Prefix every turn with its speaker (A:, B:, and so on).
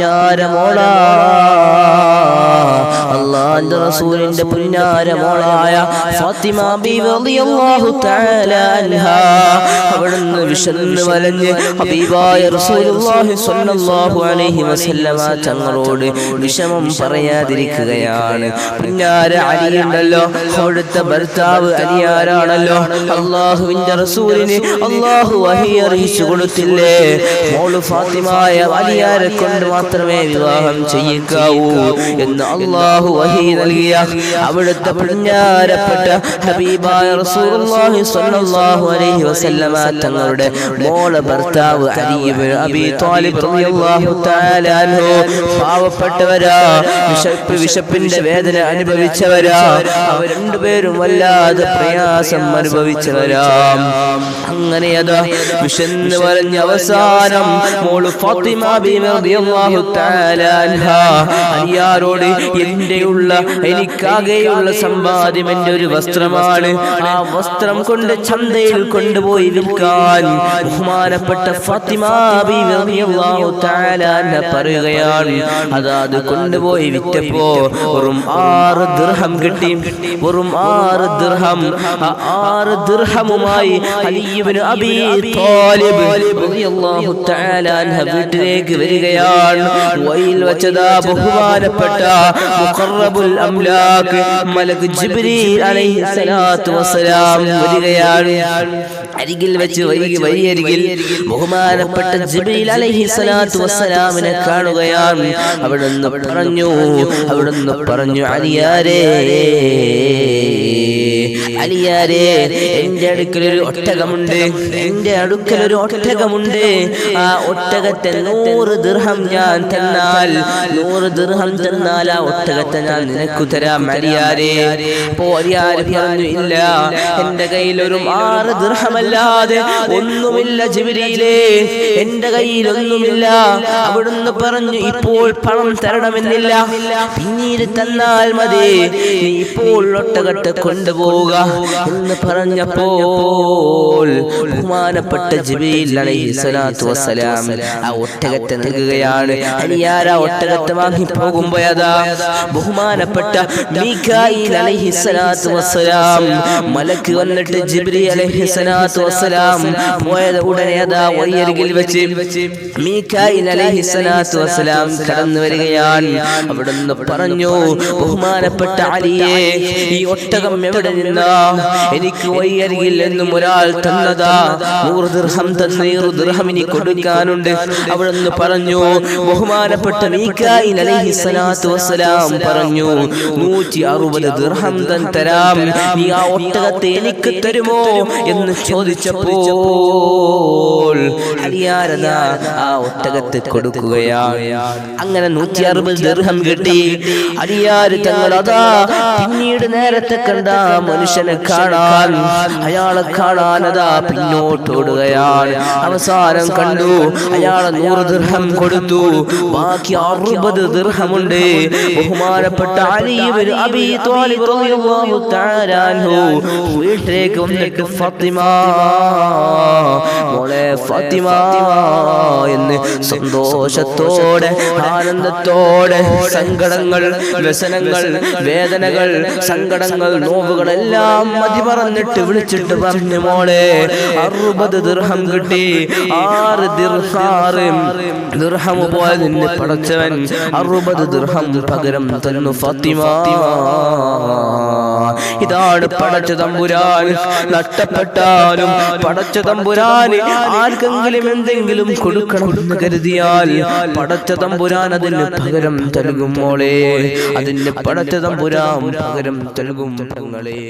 A: പുന്നാര മോള, അല്ലാഹുവിന്റെ റസൂലിന്റെ പുന്നാര മോളായ ഫാത്തിമ ബീവി റളിയല്ലാഹു തആല അൻഹാ അവിടുന്ന് വിശന്ന് വലഞ്ഞ് ഹബീബായ റസൂലുള്ളാഹി സ്വല്ലല്ലാഹു അലൈഹി വസല്ലമ തങ്ങളോട് വിഷമം പറയാതിരിക്കുകയാണ്. പുന്നാര അലി ഉണ്ടല്ലോ, അവിടുത്തെ ഭർത്താവ് അലിയാരാണല്ലോ. അല്ലാഹുവിന്റെ റസൂലിന് അല്ലാഹു വഹി അറിയിച്ചു കൊടുത്തില്ലേ, മോള് ഫാത്തിമായ അലിയാരെ കൊണ്ട് മാത്രമേ വിവാഹം ചെയ്യിക്കാവൂ എന്ന് അല്ലാഹു വഹി നൽകിയ അവിടുത്തെ പുന്നാരപ്പെട്ട ഹബീബായ റസൂലുള്ളാഹി സ്വല്ലല്ലാഹു അലൈഹി വസല്ലമ തങ്ങളുടെ മോളെ ഭർത്താവ് അലി ഇബ്നു അബീ ത്വാലിബ് റളിയല്ലാഹു തആല അൻഹു പാവപ്പെട്ടവരാ, വിശപ്പിന്റെ വേദന അനുഭവിച്ചവരാ, അവർ രണ്ടുപേരും വല്ലാതെ പ്രയാസം അനുഭവിച്ചവരാ. അങ്ങനെ അതാ വിശന്ന് വരഞ്ഞ അവസാനം മോള് ഫാത്തിമ ബീവി റളിയല്ലാഹു തആല അൻഹാ അലിയാരോട് എനിക്കാകെയുള്ള സമ്പാദ്യം എന്റെ ഒരു വസ്ത്രമാണ്, ആ വസ്ത്രം കൊണ്ട് ചന്തയിൽ കൊണ്ടുപോയി വിൽക്കാൻ ബഹുമാനപ്പെട്ട ഫാത്തിമ ബീവി റളിയല്ലാഹു തആല അൻഹ പറയുകയാണ്. അത് കൊണ്ടുപോയി വിറ്റപ്പോ വെറും 6 ദിർഹം കിട്ടി. വെറും 6 ദിർഹം. ആ 6 ദിർഹമുമായി അലി ഇബ്നു അബീ ത്വാലിബ് റളിയല്ലാഹു തആല അൻഹ വീട്ടിലേക്ക് വരികയാണ്. വയിൽ വച്ചതാ ബഹുമാനപ്പെട്ട മുഖറബുൽ അംലാക് മലക്ക് ജിബ്രീൽ അലൈഹിസ്സലാത്തു വസ്സലാം വരികയാണ്. അരികിൽ വെച്ച് വഴിയരികിൽ ബഹുമാനപ്പെട്ട ജിബ്രീൽ അലൈഹിസ്സലാത്തു വസ്സലാമിനെ കാണുകയാണ്. അവിടുന്ന് പറഞ്ഞു അലിയാരേ, എന്റെ അടുക്കലൊരു ഒട്ടകമുണ്ട്. ആ ഒട്ടകത്തെ 100 ദിർഹം ഞാൻ തന്നാൽ, 100 ദിർഹം തന്നാൽ ആ ഒട്ടകത്തെ ഞാൻ നിനക്കു തരാം അലിയാരേ. അപ്പോ അലിയാര് പറഞ്ഞു, ഇല്ല, എന്റെ കയ്യിൽ ഒരു 6 ദിർഹമല്ലാതെ ഒന്നുമില്ല ജിബ്രീലേ, എന്റെ കയ്യിൽ ഒന്നുമില്ല. അവിടുന്ന് പറഞ്ഞു, ഇപ്പോൾ പണം തരണമെന്നില്ല, പിന്നീട് തന്നാൽ മതി, നീ ഇപ്പോൾ ഒട്ടകത്തെ കൊണ്ടുപോവുക എന്ന് പറഞ്ഞപ്പോൾ ബഹുമാനപ്പെട്ട ജിബ്രീൽ അലൈഹിസ്സലാത്തു വസ്സലാം ആ ഒട്ടകത്തെ നൽകുകയാണ്. അലിയാർ ആ ഒട്ടകത്തെ വാങ്ങി പോകുമ്പോഴതാ ബഹുമാനപ്പെട്ട മീകായിൽ അലൈഹിസ്സലാത്തു വസ്സലാം മലക്ക് വന്നിട്ട് ജിബ്രീൽ അലൈഹിസ്സലാത്തു വസ്സലാം പോയത് ഉടനെ അതാ വഴിയരികിൽ വെച്ച് മീകായിൽ അലൈഹിസ്സലാത്തു വസ്സലാം കടന്നു വരികയാണ്. അവിടുന്ന് പറഞ്ഞു, ബഹുമാനപ്പെട്ട അലിയെ, ഈ ഒട്ടകം എവിടെ നിന്നാ? എനിക്ക് വഴിയരികിൽ എന്നും ഒരാൾ തന്നതാ, 100 ദിർഹം തന്ന് 100 ദിർഹം ഇനി കൊടുക്കാനുണ്ട്. അവിടുന്ന് പറഞ്ഞു, ബഹുമാനപ്പെട്ട മീകായിൽ അലൈഹിസ്സലാത്തു വസ്സലാം പറഞ്ഞു, 160 ദിർഹം തരാം, നീ ആ ഒട്ടകത്തെ എനിക്ക് തരുമോ എന്ന് ചോദിച്ചപ്പോൾ അലിയാരതാ ആ ഒട്ടകത്തെ കൊടുക്കുകയാണ്. അങ്ങനെ 160 ദിർഹം കിട്ടി. അലിയാര് തങ്ങളതാ പിന്നീട് നേരത്തെ കണ്ട മനുഷ്യനെ കാണാൻ, അയാളെ കാണാനതാ പിന്നോട്ടോടുകയാണ്. അവസാനം കണ്ടു, അയാളെ 100 ദിർഹം കൊടുത്തു, ബാക്കി 60 ദിർഹമുണ്ട്. ബഹുമാനപ്പെട്ട അലി ഇബ്നു അബീ ത്വാലിബ് റളിയല്ലാഹു തആല അൻഹു വീട്ടിലേക്ക് വന്നിട്ട് ഫാത്തിമ, മോളെ ഫാത്തിമ എന്ന് സന്തോഷത്തോടെ ആനന്ദത്തോടെ സങ്കടങ്ങൾ, വ്യസനങ്ങൾ, വേദനകൾ, സങ്കടങ്ങൾ, നോവുകളെല്ലാം മതി പറഞ്ഞിട്ട് വിളിച്ചിട്ട് പറഞ്ഞു, മോളെ 60 ദിർഹം കിട്ടി. 6 ദിർഹം പോലെ നിന്നെ പടച്ചവൻ 60 ദിർഹം പകരം തന്നു ഫാത്തിമ. ഇതാണ് പടച്ച തമ്പുരാൻ. നഷ്ടപ്പെട്ടാലും പടച്ച തമ്പുരാൻ ആർക്കെങ്കിലും എന്തെങ്കിലും കൊടുക്കണമെന്ന് കരുതിയാൽ പടച്ച തമ്പുരാൻ അതിന് പകരം നൽകും മോളെ, അതിന് പടച്ച തമ്പുരാൻ പകരം നൽകും പെങ്ങളെ.